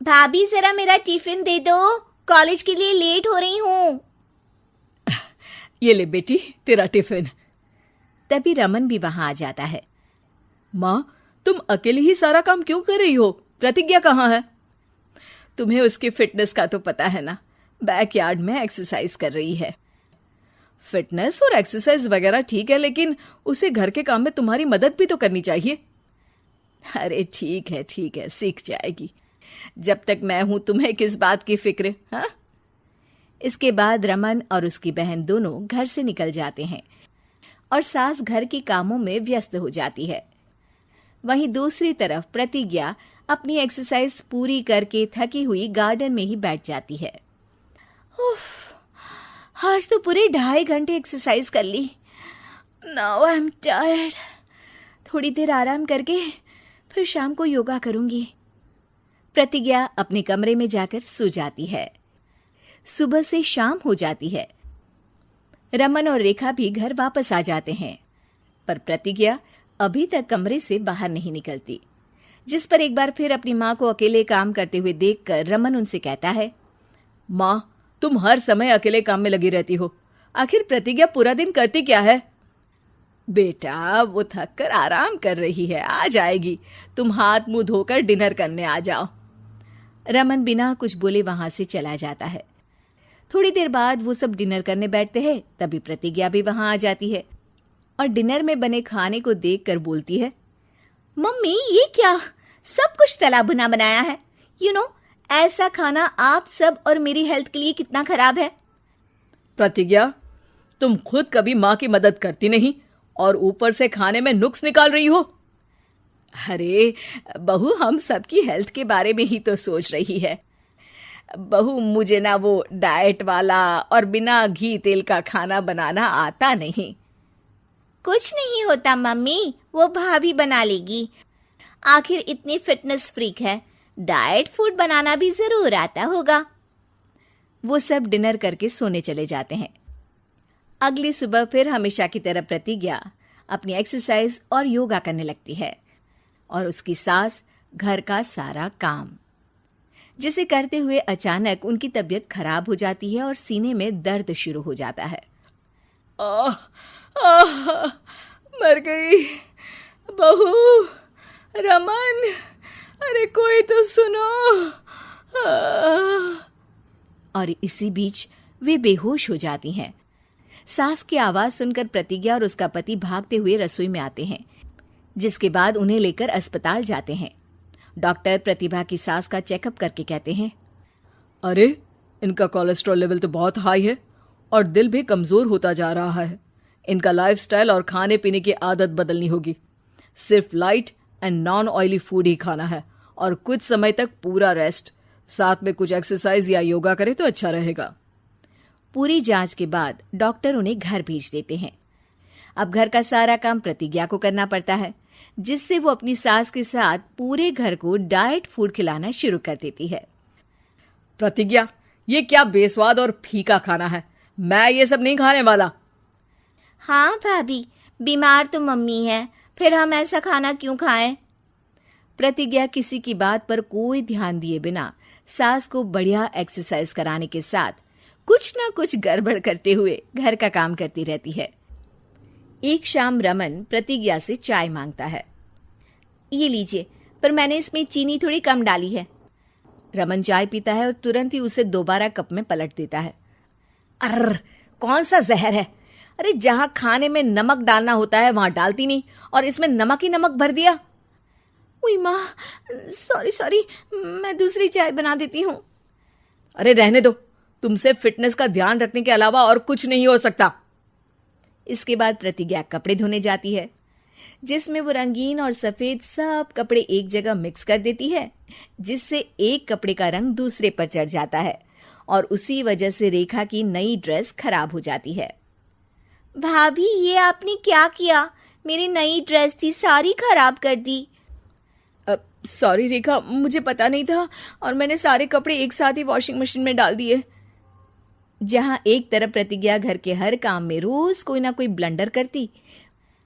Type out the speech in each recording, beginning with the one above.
भाभी जरा मेरा टिफिन दे दो, कॉलेज के लिए लेट हो रही हूँ। ये ले बेटी तेरा टिफिन। तभी रमन भी वहां आ जाता है। माँ, तुम अकेले ही सारा काम क्यों कर रही हो? प्रतिज्ञा कहाँ है? तुम्हें उसकी फिटनेस का तो पता है ना, बैकयार्ड में एक्सरसाइज कर रही है। फिटनेस और एक्सरसाइज वगैरह ठीक है, लेकिन उसे घर के काम में तुम्हारी मदद भी तो करनी चाहिए। अरे ठीक है, सीख जाएगी। जब तक मैं हूं तुम्हें किस बात की फिक्र? हाँ। इसके बाद रमन और उसकी बहन दोनों घर से निकल जाते हैं और सास घर के कामों में व्यस्त हो जाती है। वहीं दूसरी तरफ प्रतिज्ञा अपनी एक्सरसाइज पूरी करके थकी हुई गार्डन में ही बैठ जाती है। आज तो पूरे 2.5 घंटे एक्सरसाइज कर ली। Now I am tired. थोड़ी देर आराम करके फिर शाम को योगा करूंगी। प्रतिज्ञा अपने कमरे में जाकर सो जाती है। सुबह से शाम हो जाती है। रमन और रेखा भी घर वापस आ जाते हैं, पर प्रतिज्ञा अभी तक कमरे से बाहर नहीं निकलती, जिस पर एक बार फिर अपनी माँ को अकेले काम करते हुए देखकर रमन उनसे कहता है, माँ, तुम हर समय अकेले काम में लगी रहती हो। आखिर प्रतिज्ञा पूरा दिन करती क्या है? बेटा, वो थक कर आराम कर रही है, आ जाएगी। तुम हाथ मुंह धोकर डिनर करने आ जाओ। रमन बिना कुछ बोले वहां से चला जाता है। थोड़ी देर बाद वो सब डिनर करने बैठते हैं। तभी प्रतिज्ञा भी वहां आ जाती है और डिनर में बने खाने को देखकर बोलती है, मम्मी ये क्या, सब कुछ तला भुना बनाया है। ऐसा खाना आप सब और मेरी हेल्थ के लिए कितना खराब है। प्रतिज्ञा, तुम खुद कभी माँ की मदद करती नहीं और ऊपर से खाने में नुक्स निकाल रही हो। अरे बहू, हम सबकी हेल्थ के बारे में ही तो सोच रही है। बहू, मुझे ना वो डाइट वाला और बिना घी तेल का खाना बनाना आता नहीं। कुछ नहीं होता मम्मी, वो भाभी बना लेगी। आखिर इतनी फिटनेस फ्रीक है, डाइट फूड बनाना भी जरूर आता होगा। वो सब डिनर करके सोने चले जाते हैं। अगली सुबह फिर हमेशा की तरह प्रतिज्ञा अपनी एक्सरसाइज और योगा करने लगती है और उसकी सास घर का सारा काम, जिसे करते हुए अचानक उनकी तबीयत खराब हो जाती है और सीने में दर्द शुरू हो जाता है। मर गई बहू। रमन, अरे कोई तो सुनो। और इसी बीच वे बेहोश हो जाती हैं। सास की आवाज सुनकर प्रतिज्ञा और उसका पति भागते हुए रसोई में आते हैं, जिसके बाद उन्हें लेकर अस्पताल जाते हैं। डॉक्टर प्रतिभा की सास का चेकअप करके कहते हैं, अरे इनका कोलेस्ट्रॉल लेवल तो बहुत हाई है और दिल भी कमजोर होता जा रहा है। इनका लाइफस्टाइल और खाने पीने की आदत बदलनी होगी। सिर्फ light and non oily food ही खाना है और कुछ समय तक पूरा रेस्ट, साथ में कुछ एक्सरसाइज या योगा करे तो अच्छा रहेगा। पूरी जांच के बाद डॉक्टर उन्हें घर भेज देते हैं। अब घर का सारा काम प्रतिज्ञा को करना पड़ता है, जिससे वो अपनी सास के साथ पूरे घर को डाइट फूड खिलाना शुरू कर देती है। प्रतिज्ञा, ये क्या बेस्वाद और फीका खाना है, मैं ये सब नहीं खाने वाला। हाँ भाभी, बीमार तो मम्मी है, फिर हम ऐसा खाना क्यों खाएं? प्रतिज्ञा किसी की बात पर कोई ध्यान दिए बिना सास को बढ़िया एक्सरसाइज कराने के साथ कुछ ना कुछ गड़बड़ करते हुए घर का काम करती रहती है। एक शाम रमन प्रतिज्ञा से चाय मांगता है। ये लीजिए, पर मैंने इसमें चीनी थोड़ी कम डाली है। रमन चाय पीता है और तुरंत ही उसे दोबारा कप में पलट देता है। अर्र, कौन सा जहर है? अरे जहां खाने में नमक डालना होता है वहां डालती नहीं और इसमें नमक ही नमक भर दिया। उई माँ, सॉरी, मैं दूसरी चाय बना देती हूँ। अरे रहने दो, तुमसे फिटनेस का ध्यान रखने के अलावा और कुछ नहीं हो सकता। इसके बाद प्रतिज्ञा कपड़े धोने जाती है, जिसमें वो रंगीन और सफेद सब कपड़े एक जगह मिक्स कर देती है, जिससे एक कपड़े का रंग दूसरे पर चढ़ जाता है और उसी वजह से रेखा की नई ड्रेस खराब हो जाती है। भाभी, ये आपने क्या किया? मेरी नई ड्रेस थी, सारी खराब कर दी। सॉरी रेखा, मुझे पता नहीं था और मैंने सारे कपड़े एक साथ ही वॉशिंग मशीन में डाल दिए। जहां एक तरफ प्रतिज्ञा घर के हर काम में रोज कोई ना कोई ब्लंडर करती,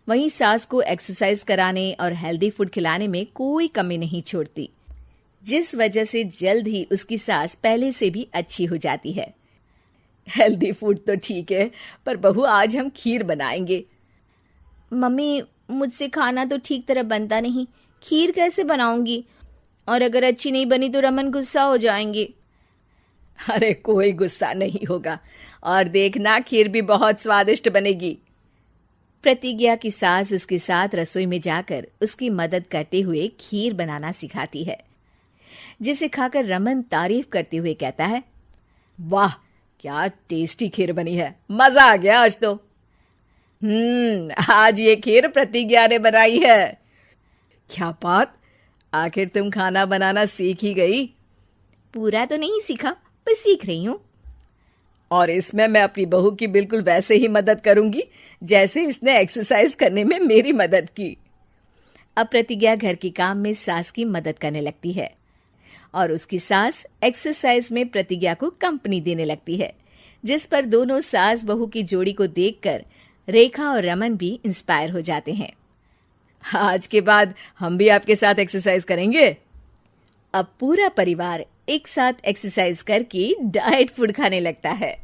वहीं सास को एक्सरसाइज कराने और हेल्दी फूड खिलाने में कोई कमी नहीं छोड़ती। जिस वजह से जल्द ही उसकी सांस पहले से भी अच्छी हो जाती है। हेल्दी फूड तो ठीक है, पर बहू आज हम खीर बनाएंगे। मम्मी, मुझसे खाना तो ठीक तरह बनता नहीं, खीर कैसे बनाऊंगी? और अगर अच्छी नहीं बनी तो रमन गुस्सा हो जाएंगे। अरे कोई गुस्सा नहीं होगा, और देखना खीर भी बहुत स्वादिष्ट बनेगी। प्रतिज्ञा की सास उसके साथ रसोई में जाकर उसकी मदद करते हुए खीर बनाना सिखाती है, जिसे खाकर रमन तारीफ करते हुए कहता है, वाह क्या टेस्टी खीर बनी है, मजा आ गया आज तो। आज ये खीर प्रतिज्ञा ने बनाई है। क्या बात, आखिर तुम खाना बनाना सीख ही गई? पूरा तो नहीं सीखा, पर सीख रही हूं। और इसमें मैं अपनी बहू की बिल्कुल वैसे ही मदद करूंगी जैसे इसने एक्सरसाइज करने में मेरी मदद की। अब प्रतिज्ञा घर के काम में सास की मदद करने लगती है और उसकी सास एक्सरसाइज में प्रतिज्ञा को कंपनी देने लगती है, जिस पर दोनों सास बहू की जोड़ी को देखकर रेखा और रमन भी इंस्पायर हो जाते हैं। आज के बाद हम भी आपके साथ एक्सरसाइज करेंगे। अब पूरा परिवार एक साथ एक्सरसाइज करके डाइट फूड खाने लगता है।